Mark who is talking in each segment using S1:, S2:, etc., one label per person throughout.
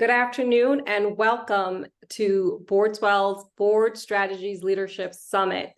S1: Good afternoon and welcome to Boardswell's Board Strategies Leadership Summit.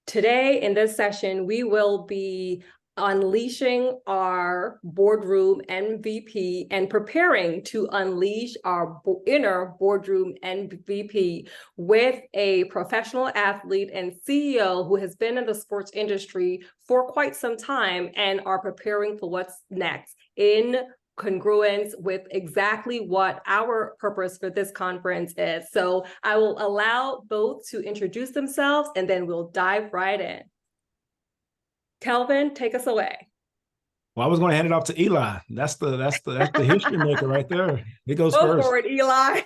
S1: Today in this session, we will be unleashing our boardroom MVP and preparing to unleash our inner boardroom MVP with a professional athlete and CEO who has been in the sports industry for quite some time and are preparing for what's next in congruence with exactly what our purpose for this conference is. So I will allow both to introduce themselves and then we'll dive right in. Kelvin, take us away.
S2: Well, I was going to hand it off to Eli. That's the history maker right there. He goes
S1: Go
S2: first.
S1: for it, Eli.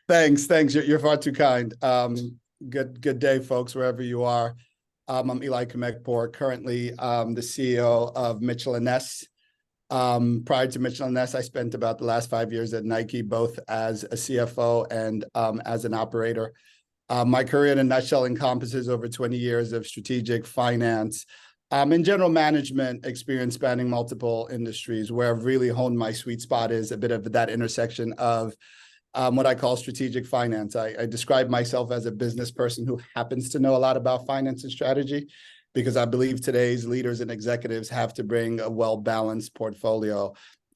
S3: Thanks. You're far too kind. Good day, folks, wherever you are. I'm Eli Kamekpour, currently the CEO of Mitchell & Ness. Prior to Mitchell & Ness, I spent about the last 5 years at Nike, both as a CFO and as an operator. My career in a nutshell encompasses over 20 years of strategic finance and general management experience spanning multiple industries. Where I've really honed my sweet spot is a bit of that intersection of what I call strategic finance. I describe myself as a business person who happens to know a lot about finance and strategy, because I believe today's leaders and executives have to bring a well-balanced portfolio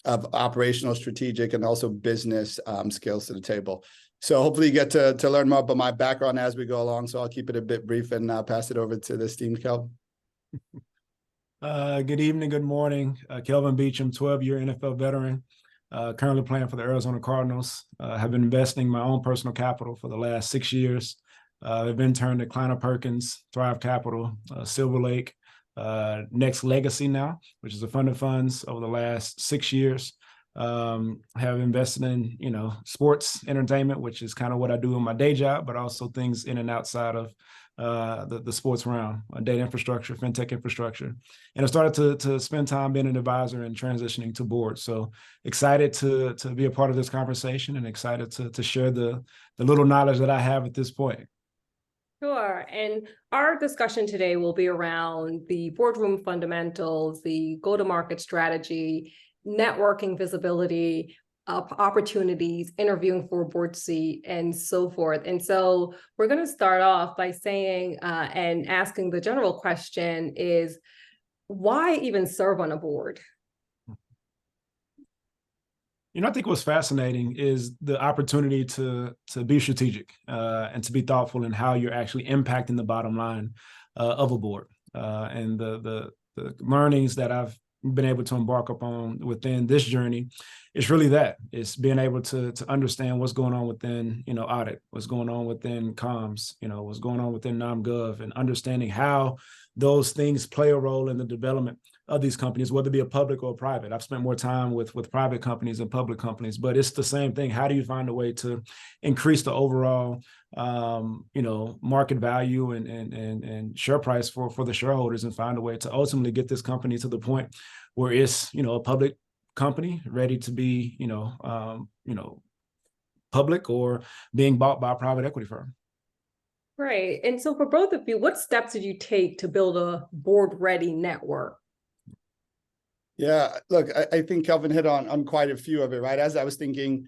S3: of operational, strategic, and also business skills to the table. So hopefully you get to learn more about my background as we go along. So I'll keep it a bit brief and pass it over to the esteemed Kelvin.
S2: Good evening, good morning. Kelvin Beacham, 12-year NFL veteran, currently playing for the Arizona Cardinals. Have been investing my own personal capital for the last 6 years. I've interned at Kleiner Perkins, Thrive Capital, Silver Lake, Next Legacy now, which is a fund of funds over the last 6 years. Have invested in, sports entertainment, which is kind of what I do in my day job, but also things in and outside of the sports realm, data infrastructure, fintech infrastructure. And I started to spend time being an advisor and transitioning to board. So excited to be a part of this conversation and excited to share the little knowledge that I have at this point.
S1: Sure. And our discussion today will be around the boardroom fundamentals, the go-to-market strategy, networking visibility, opportunities, interviewing for a board seat, and so forth. And so we're going to start off by saying and asking the general question is, why even serve on a board?
S2: I think what's fascinating is the opportunity to be strategic and to be thoughtful in how you're actually impacting the bottom line of a board. And the learnings that I've been able to embark upon within this journey is really that. It's being able to understand what's going on within, audit, what's going on within comms, what's going on within NomGov, and understanding how those things play a role in the development of these companies, whether it be a public or a private. I've spent more time with private companies than public companies, but it's the same thing. How do you find a way to increase the overall, market value and share price for the shareholders, and find a way to ultimately get this company to the point where it's, a public company ready to be, public or being bought by a private equity firm.
S1: Right. And so for both of you, what steps did you take to build a board-ready network?
S3: Yeah, look, I think Kelvin hit on quite a few of it, right? As I was thinking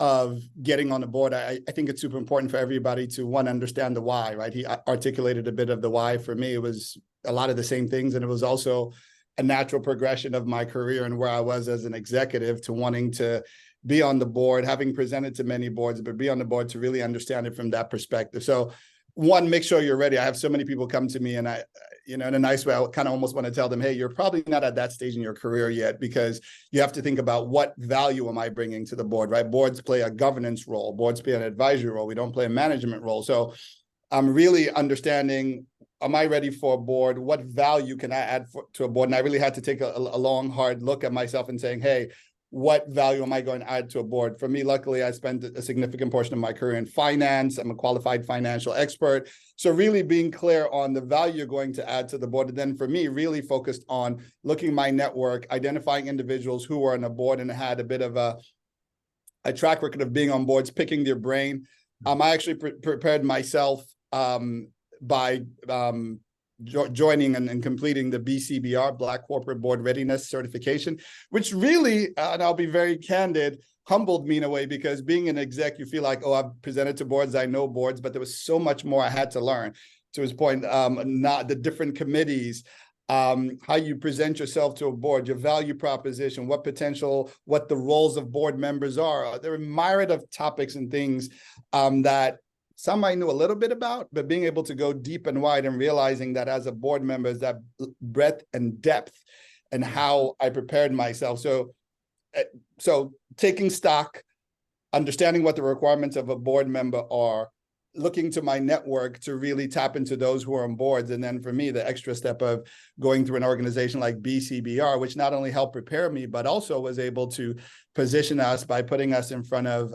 S3: of getting on the board, I think it's super important for everybody to, one, understand the why, right? He articulated a bit of the why. For me, it was a lot of the same things. And it was also a natural progression of my career and where I was as an executive to wanting to be on the board, having presented to many boards, but be on the board to really understand it from that perspective. So one, make sure you're ready. I have so many people come to me and I, in a nice way, I kind of almost want to tell them, hey, you're probably not at that stage in your career yet, because you have to think about what value am I bringing to the board, right? Boards play a governance role. Boards play an advisory role. We don't play a management role. So I'm really understanding, am I ready for a board? What value can I add to a board? And I really had to take a long, hard look at myself and saying, hey, what value am I going to add to a board? For me, luckily, I spent a significant portion of my career in finance. I'm a qualified financial expert. So really being clear on the value you're going to add to the board. And then for me, really focused on looking at my network, identifying individuals who were on a board and had a bit of a track record of being on boards, picking their brain. I actually prepared myself by joining and completing the BCBR, Black Corporate Board Readiness Certification, which really, and I'll be very candid, humbled me in a way, because being an exec, you feel like, oh, I've presented to boards, I know boards, but there was so much more I had to learn. To his point, not the different committees, how you present yourself to a board, your value proposition, what the roles of board members are. There are a myriad of topics and things that some I knew a little bit about, but being able to go deep and wide and realizing that as a board member is that breadth and depth and how I prepared myself. So taking stock, understanding what the requirements of a board member are, looking to my network to really tap into those who are on boards. And then for me, the extra step of going through an organization like BCBR, which not only helped prepare me, but also was able to position us by putting us in front of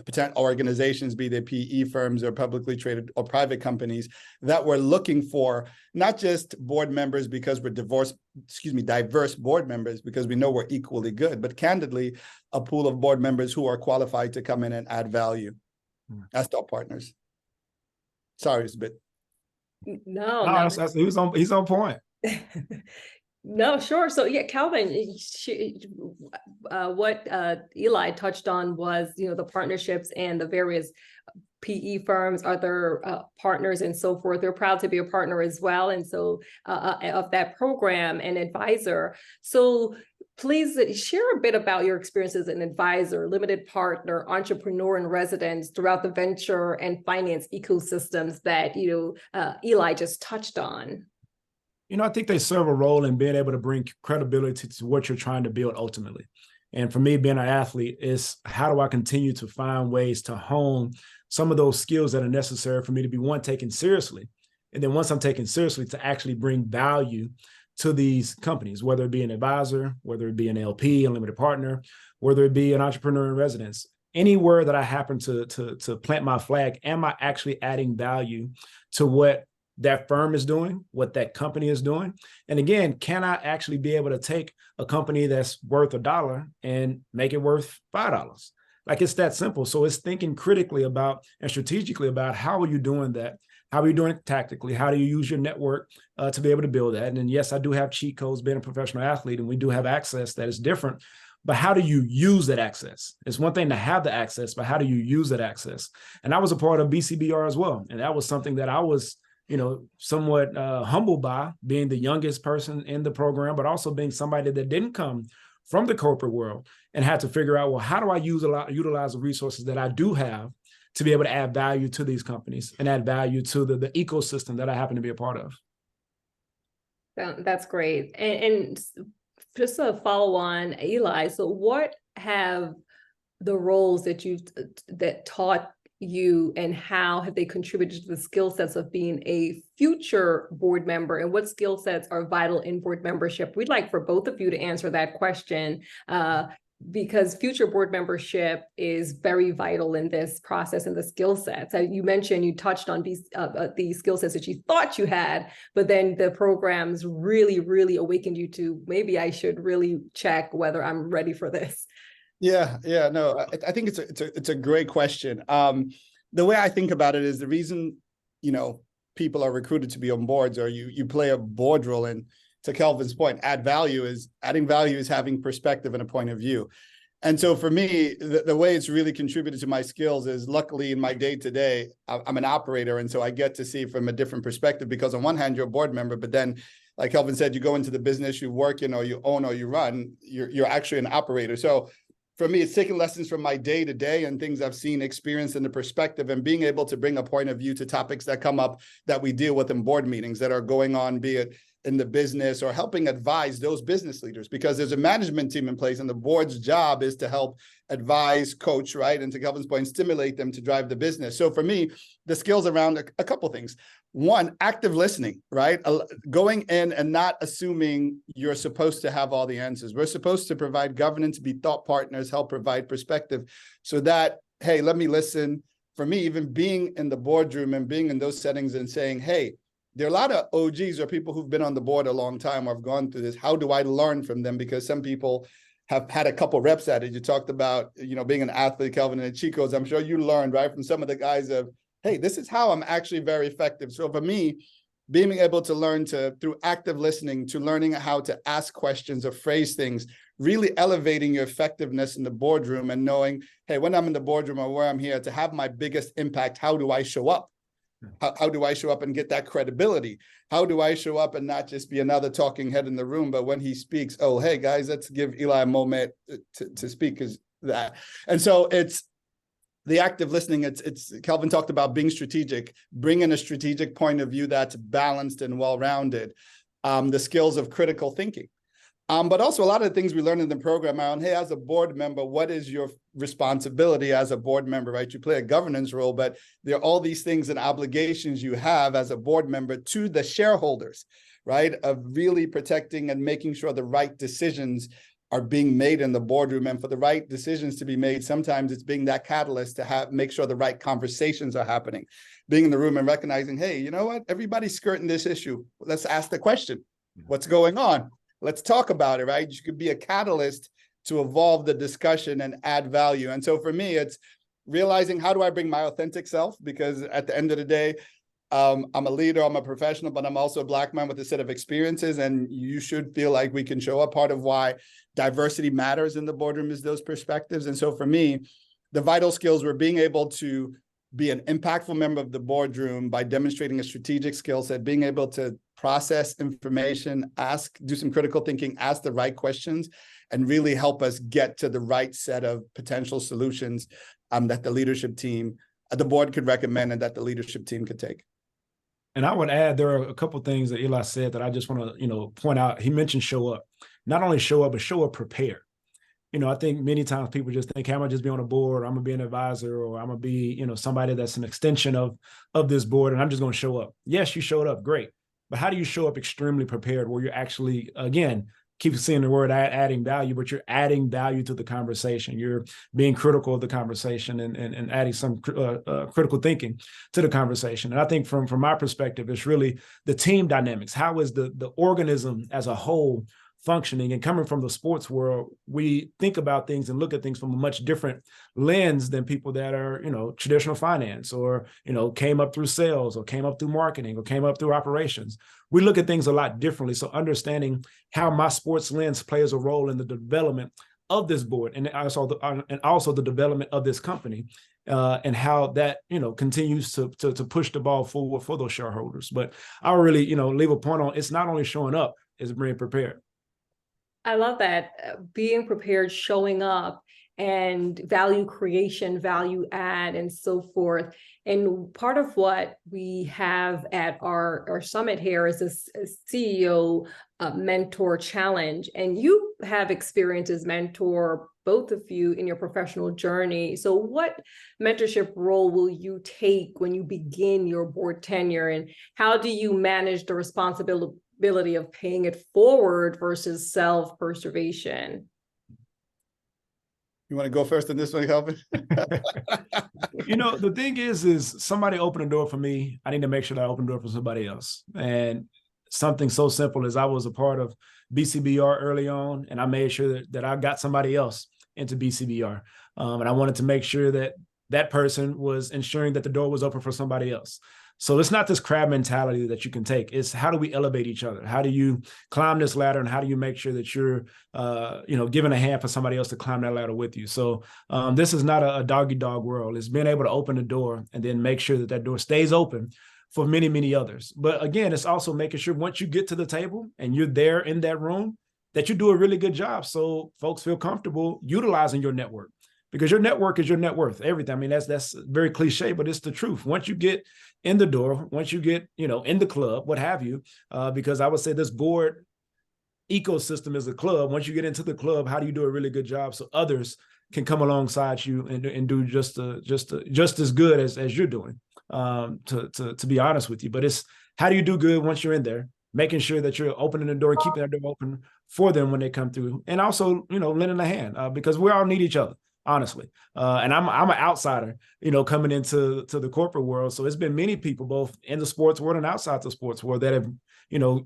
S3: potential organizations, be they PE firms or publicly traded or private companies, that were looking for not just board members because we're diverse board members because we know we're equally good, but candidly, a pool of board members who are qualified to come in and add value as thought partners. Sorry, it's a bit.
S1: No.
S2: He's on point.
S1: No, sure. So yeah, Calvin, what Eli touched on was, the partnerships and the various PE firms, other partners and so forth. They're proud to be a partner as well. And so of that program and advisor. So please share a bit about your experience as an advisor, limited partner, entrepreneur in residence throughout the venture and finance ecosystems that, Eli just touched on.
S2: I think they serve a role in being able to bring credibility to what you're trying to build ultimately. And for me, being an athlete, is how do I continue to find ways to hone some of those skills that are necessary for me to be taken seriously. And then once I'm taken seriously, to actually bring value to these companies, whether it be an advisor, whether it be an LP, a limited partner, whether it be an entrepreneur in residence, anywhere that I happen to plant my flag, am I actually adding value to what that firm is doing, what that company is doing? And again, can I actually be able to take a company that's worth $1 and make it worth $5? Like, it's that simple. So it's thinking critically about and strategically about how are you doing that? How are you doing it tactically? How do you use your network to be able to build that? And then, yes, I do have cheat codes being a professional athlete, and we do have access that is different. But how do you use that access? It's one thing to have the access, but how do you use that access? And I was a part of BCBR as well. And that was something that I was, somewhat humbled by, being the youngest person in the program, but also being somebody that didn't come from the corporate world and had to figure out, well, how do I utilize the resources that I do have to be able to add value to these companies and add value to the ecosystem that I happen to be a part of.
S1: That's great. And just a follow on, Eli, so what have the roles that taught you, and how have they contributed to the skill sets of being a future board member, and what skill sets are vital in board membership? We'd like for both of you to answer that question, because future board membership is very vital in this process and the skill sets. You mentioned, you touched on these skill sets that you thought you had, but then the programs really, really awakened you to, maybe I should really check whether I'm ready for this.
S3: Yeah, no, I think it's a great question. The way I think about it is the reason, people are recruited to be on boards, or you play a board role, and to Kelvin's point, adding value is having perspective and a point of view. And so for me, the way it's really contributed to my skills is, luckily in my day-to-day, I'm an operator. And so I get to see from a different perspective, because on one hand, you're a board member, but then, like Kelvin said, you go into the business you work in, or you own, or you run, you're actually an operator. So for me, it's taking lessons from my day-to-day and things I've seen, experienced in the perspective, and being able to bring a point of view to topics that come up that we deal with in board meetings that are going on, be it in the business, or helping advise those business leaders, because there's a management team in place, and the board's job is to help advise, coach, right? And to Kelvin's point, stimulate them to drive the business. So for me, the skills around a couple things. One, active listening, right? Going in and not assuming you're supposed to have all the answers. We're supposed to provide governance, be thought partners, help provide perspective, so that, hey, let me listen. For me, even being in the boardroom and being in those settings and saying, hey, there are a lot of OGs or people who've been on the board a long time or have gone through this. How do I learn from them? Because some people have had a couple reps at it. You talked about, being an athlete, Kelvin, and Chico's. I'm sure you learned, right, from some of the guys of, hey, this is how I'm actually very effective. So for me, being able to learn through active listening, to learning how to ask questions or phrase things, really elevating your effectiveness in the boardroom and knowing, hey, when I'm in the boardroom or where I'm here to have my biggest impact, how do I show up? How do I show up and get that credibility? How do I show up and not just be another talking head in the room, but when he speaks, oh, hey, guys, let's give Eli a moment to speak, because that. And so it's the active listening. It's Kelvin talked about being strategic, bringing a strategic point of view that's balanced and well-rounded, the skills of critical thinking. But also a lot of the things we learned in the program around, hey, as a board member, what is your responsibility as a board member, right? You play a governance role, but there are all these things and obligations you have as a board member to the shareholders, right? Of really protecting and making sure the right decisions are being made in the boardroom. And for the right decisions to be made, sometimes it's being that catalyst to make sure the right conversations are happening, being in the room and recognizing, hey, you know what? Everybody's skirting this issue. Let's ask the question. What's going on? Let's talk about it, right? You could be a catalyst to evolve the discussion and add value. And so for me, it's realizing, how do I bring my authentic self? Because at the end of the day, I'm a leader, I'm a professional, but I'm also a Black man with a set of experiences. And you should feel like we can show up. Part of why diversity matters in the boardroom is those perspectives. And so for me, the vital skills were being able to be an impactful member of the boardroom by demonstrating a strategic skill set, being able to process information, do some critical thinking, ask the right questions, and really help us get to the right set of potential solutions that the leadership team, the board could recommend and that the leadership team could take.
S2: And I would add, there are a couple of things that Eli said that I just want to, point out. He mentioned show up. Not only show up, but show up prepared. I think many times people just think, hey, I'm gonna just be on a board, or I'm gonna be an advisor, or I'm gonna be, somebody that's an extension of this board, and I'm just gonna show up. Yes, you showed up, great. But how do you show up extremely prepared, where you're actually, again, keep seeing the word adding value, but you're adding value to the conversation. You're being critical of the conversation and adding some critical thinking to the conversation. And I think from my perspective, it's really the team dynamics. How is the organism as a whole functioning? And coming from the sports world, we think about things and look at things from a much different lens than people that are, traditional finance, or, came up through sales, or came up through marketing, or came up through operations. We look at things a lot differently. So understanding how my sports lens plays a role in the development of this board, and also the development of this company, and how that, continues to push the ball forward for those shareholders. But I'll really, leave a point on, it's not only showing up, it's being prepared.
S1: I love that, being prepared, showing up, and value creation, value add, and so forth. And part of what we have at our summit here is this CEO mentor challenge. And you have experience as mentor, both of you, in your professional journey. So what mentorship role will you take when you begin your board tenure? And how do you manage the responsibility of paying it forward versus self-preservation?
S3: You want to go first on this one, Kelvin?
S2: The thing is somebody opened a door for me. I need to make sure that I open a door for somebody else. And something so simple as I was a part of BCBR early on, and I made sure that I got somebody else into BCBR. And I wanted to make sure that that person was ensuring that the door was open for somebody else. So it's not this crab mentality that you can take. It's how do we elevate each other? How do you climb this ladder, and how do you make sure that you're, giving a hand for somebody else to climb that ladder with you? So this is not a dog-eat-dog world. It's being able to open the door and then make sure that door stays open for many, many others. But again, it's also making sure once you get to the table and you're there in that room, that you do a really good job so folks feel comfortable utilizing your network. Because your network is your net worth, everything. I mean, that's very cliche, but it's the truth. Once you get in the door, once you get, in the club, what have you, because I would say this board ecosystem is a club. Once you get into the club, how do you do a really good job so others can come alongside you and do just as good as you're doing, to be honest with you. But it's how do you do good once you're in there, making sure that you're opening the door and keeping that door open for them when they come through. And also, lending a hand, because we all need each other. Honestly. And I'm an outsider, coming into the corporate world. So it's been many people, both in the sports world and outside the sports world, that have,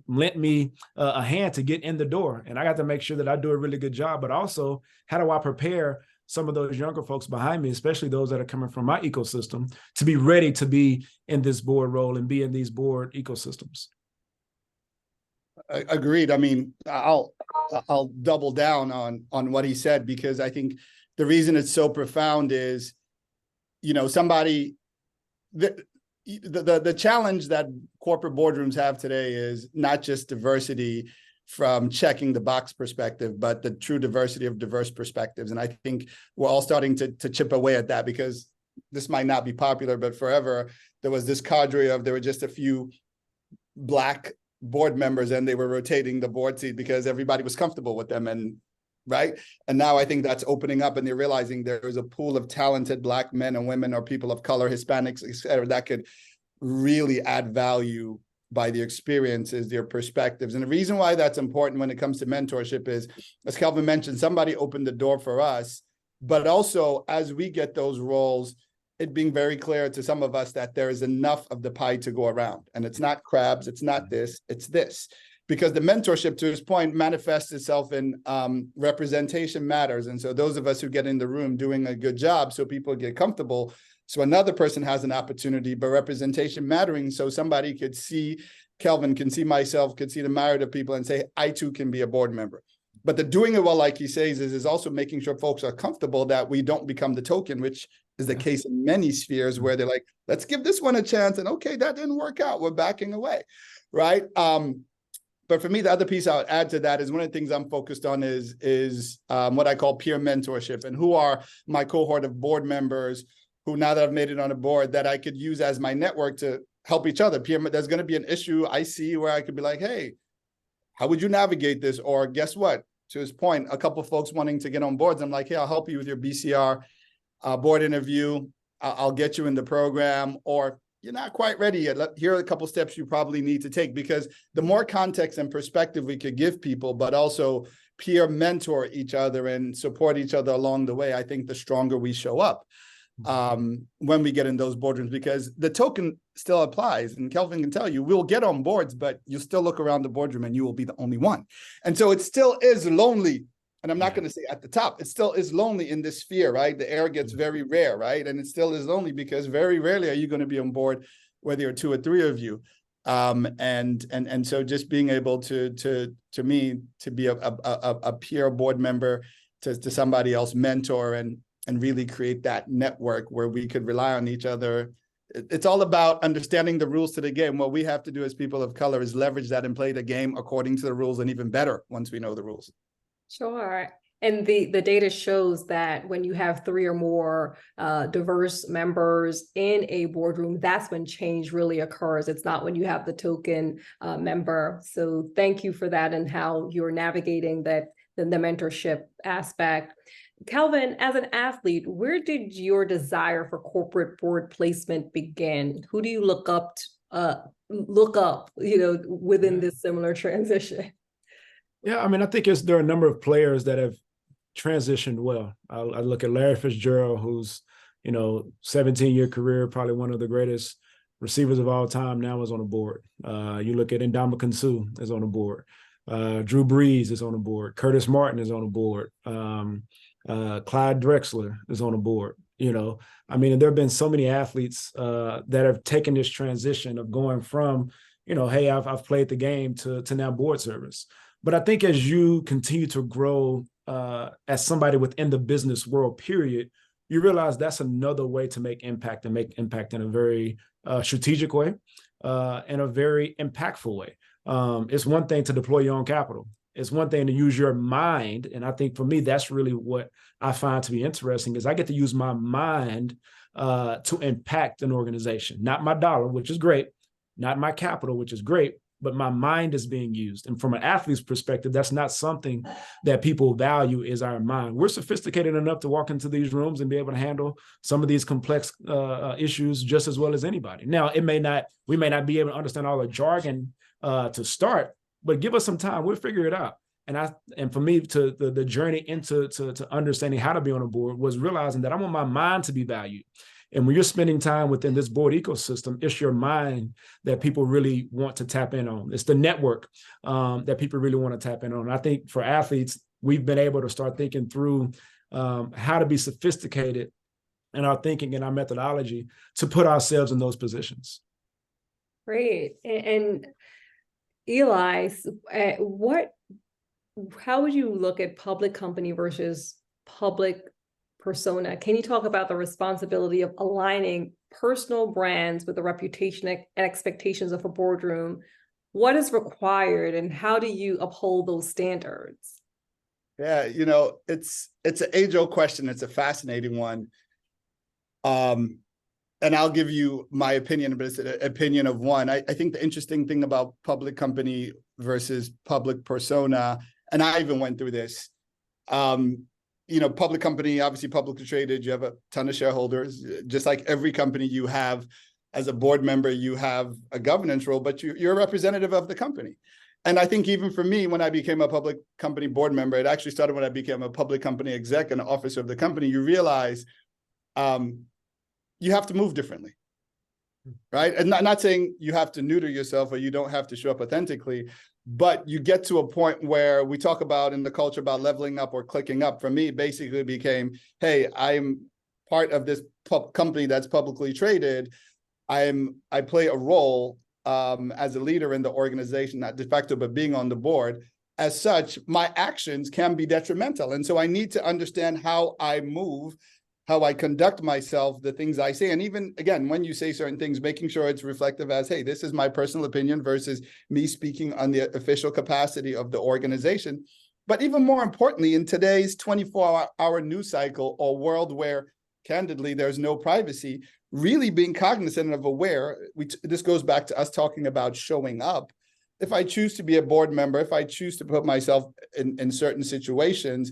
S2: lent me a hand to get in the door. And I got to make sure that I do a really good job. But also, how do I prepare some of those younger folks behind me, especially those that are coming from my ecosystem, to be ready to be in this board role and be in these board ecosystems.
S3: Agreed. I mean, I'll double down on what he said, because I think the reason it's so profound is, you know, the challenge that corporate boardrooms have today is not just diversity from checking the box perspective, but the true diversity of diverse perspectives. And I think we're all starting to chip away at that, because this might not be popular, but forever there was this cadre of, there were just a few Black board members and they were rotating the board seat because everybody was comfortable with them. And right. And now I think that's opening up, and they're realizing there is a pool of talented Black men and women, or people of color, Hispanics, et cetera, that could really add value by their experiences, their perspectives. And the reason why that's important when it comes to mentorship is, as Kelvin mentioned, somebody opened the door for us, but also as we get those roles, it being very clear to some of us that there is enough of the pie to go around. And it's not crabs, it's not this, it's this. Because the mentorship, to his point, manifests itself in representation matters. And so those of us who get in the room doing a good job so people get comfortable, so another person has an opportunity, but representation mattering, so somebody could see, Kelvin can see myself, could see the myriad of people and say, I too can be a board member. But the doing it well, like he says, is also making sure folks are comfortable that we don't become the token, which is the case in many spheres where they're like, let's give this one a chance. And okay, that didn't work out, we're backing away, right? But for me, the other piece I would add to that is, one of the things I'm focused on is what I call peer mentorship, and who are my cohort of board members who, now that I've made it on a board, that I could use as my network to help each other. There's going to be an issue I see where I could be like, hey, how would you navigate this? Or guess what? To his point, a couple of folks wanting to get on boards, I'm like, hey, I'll help you with your BCR board interview. I'll get you in the program. Or you're not quite ready yet. Here are a couple steps you probably need to take, because the more context and perspective we could give people, but also peer mentor each other and support each other along the way, I think the stronger we show up when we get in those boardrooms, because the token still applies. And Kelvin can tell you, we'll get on boards, but you'll still look around the boardroom and you will be the only one. And so it still is lonely. And I'm not going to say at the top, it still is lonely in this sphere, right? The air gets very rare, right? And it still is lonely because very rarely are you going to be on board, whether you're 2 or 3 of you. And so just being able to me, to be a peer board member to somebody else, mentor, and really create that network where we could rely on each other. It's all about understanding the rules to the game. What we have to do as people of color is leverage that and play the game according to the rules, and even better once we know the rules.
S1: Sure. And the data shows that when you have 3 or more diverse members in a boardroom, that's when change really occurs. It's not when you have the token member. So thank you for that, and how you're navigating that, the mentorship aspect. Kelvin, as an athlete, where did your desire for corporate board placement begin? Who do you look up, within this similar transition?
S2: Yeah, I mean, I think there are a number of players that have transitioned well. I look at Larry Fitzgerald, who's, 17-year career, probably one of the greatest receivers of all time, now is on the board. You look at Ndamukong Suh is on the board. Drew Brees is on the board. Curtis Martin is on the board. Clyde Drexler is on the board. I mean, there have been so many athletes that have taken this transition of going from, hey, I've played the game to now board service. But I think as you continue to grow as somebody within the business world, period, you realize that's another way to make impact, and make impact in a very strategic way, in a very impactful way. It's one thing to deploy your own capital. It's one thing to use your mind. And I think for me, that's really what I find to be interesting, is I get to use my mind to impact an organization, not my dollar, which is great, not my capital, which is great, but my mind is being used. And from an athlete's perspective, that's not something that people value, is our mind. We're sophisticated enough to walk into these rooms and be able to handle some of these complex issues just as well as anybody. Now, we may not be able to understand all the jargon to start, but give us some time, we'll figure it out. And for me, to the journey into understanding how to be on a board was realizing that I want my mind to be valued. And when you're spending time within this board ecosystem, it's your mind that people really want to tap in on. It's the network that people really want to tap in on. And I think for athletes, we've been able to start thinking through how to be sophisticated in our thinking and our methodology to put ourselves in those positions.
S1: Great. And Eli, how would you look at public company versus public persona? Can you talk about the responsibility of aligning personal brands with the reputation and expectations of a boardroom? What is required and how do you uphold those standards?
S3: Yeah, it's an age-old question. It's a fascinating one. And I'll give you my opinion, but it's an opinion of one. I think the interesting thing about public company versus public persona, and I even went through this, public company, obviously publicly traded, you have a ton of shareholders, just like every company you have as a board member, you have a governance role, but you're a representative of the company. And I think even for me, when I became a public company board member, it actually started when I became a public company exec and officer of the company, you realize you have to move differently, right? And not saying you have to neuter yourself or you don't have to show up authentically, but you get to a point where we talk about in the culture about leveling up or clicking up. For me, it basically became, hey, I'm part of this company that's publicly traded. I play a role as a leader in the organization, not de facto, but being on the board. As such, my actions can be detrimental. And so I need to understand how I move, how I conduct myself, the things I say. And even, again, when you say certain things, making sure it's reflective as, hey, this is my personal opinion versus me speaking on the official capacity of the organization. But even more importantly, in today's 24-hour news cycle or world where, candidly, there's no privacy, really being cognizant of aware, this goes back to us talking about showing up. If I choose to be a board member, if I choose to put myself in certain situations,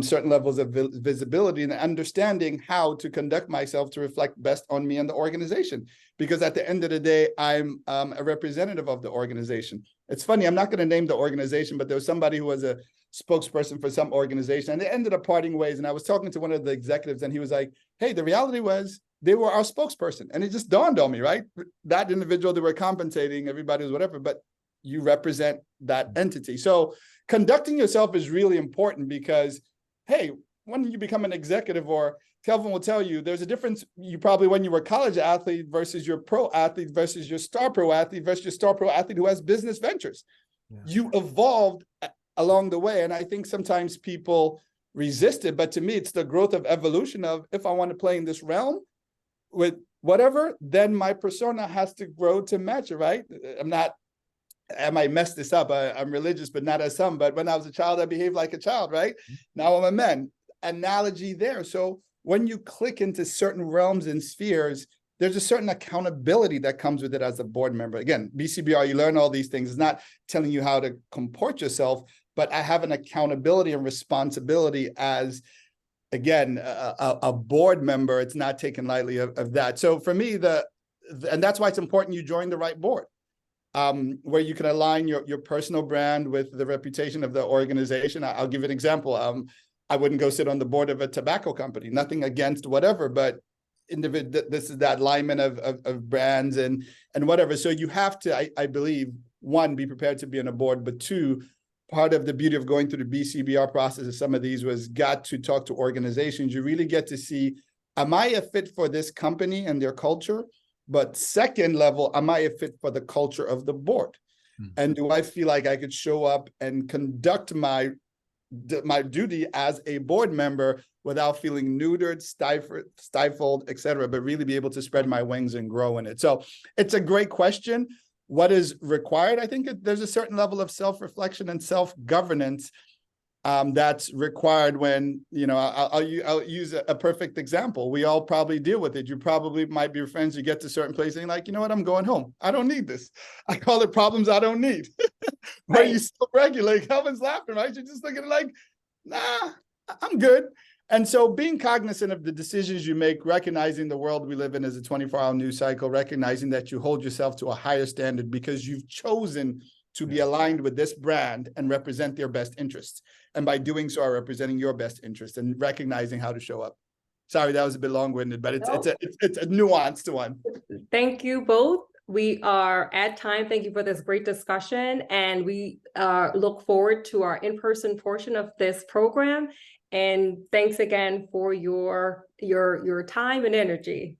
S3: certain levels of visibility and understanding how to conduct myself to reflect best on me and the organization. Because at the end of the day, I'm a representative of the organization. It's funny, I'm not going to name the organization, but there was somebody who was a spokesperson for some organization and they ended up parting ways. And I was talking to one of the executives and he was like, hey, the reality was they were our spokesperson. And it just dawned on me, right? That individual, they were compensating, everybody was whatever, but you represent that entity. So conducting yourself is really important because, hey, when you become an executive, or Kelvin will tell you, there's a difference. You probably, when you were a college athlete versus your pro athlete versus your star pro athlete versus your star pro athlete who has business ventures. Yeah. You evolved along the way. And I think sometimes people resist it. But to me, it's the growth of evolution of, if I want to play in this realm with whatever, then my persona has to grow to match it, right? I might mess this up. I'm religious, but not as some. But when I was a child, I behaved like a child, right? Now I'm a man. Analogy there. So when you click into certain realms and spheres, there's a certain accountability that comes with it as a board member. Again, BCBR, you learn all these things. It's not telling you how to comport yourself, but I have an accountability and responsibility as, again, a board member. It's not taken lightly of that. So for me, and that's why it's important you join the right board. Where you can align your personal brand with the reputation of the organization. I'll give you an example. I wouldn't go sit on the board of a tobacco company, nothing against whatever, but this is that alignment of brands and whatever. So you have to, I believe, one, be prepared to be on a board, but two, part of the beauty of going through the BCBR process of some of these was got to talk to organizations. You really get to see, am I a fit for this company and their culture? But second level, am I a fit for the culture of the board? And do I feel like I could show up and conduct my duty as a board member without feeling neutered, stifled, et cetera, but really be able to spread my wings and grow in it? So it's a great question. What is required? I think there's a certain level of self-reflection and self-governance that's required when, I'll use a perfect example. We all probably deal with it. You probably might be friends, you get to certain places and like, you know what, I'm going home. I don't need this. I call it problems I don't need. Where you still regulate. Kelvin's laughing, right? You're just looking at like, nah, I'm good. And so being cognizant of the decisions you make, recognizing the world we live in is a 24-hour news cycle, recognizing that you hold yourself to a higher standard because you've chosen to be aligned with this brand and represent their best interests. And by doing so, are representing your best interest and recognizing how to show up. Sorry, that was a bit long-winded, but it's a nuanced one.
S1: Thank you both. we are at time. Thank you for this great discussion, and we look forward to our in-person portion of this program. And thanks again for your time and energy.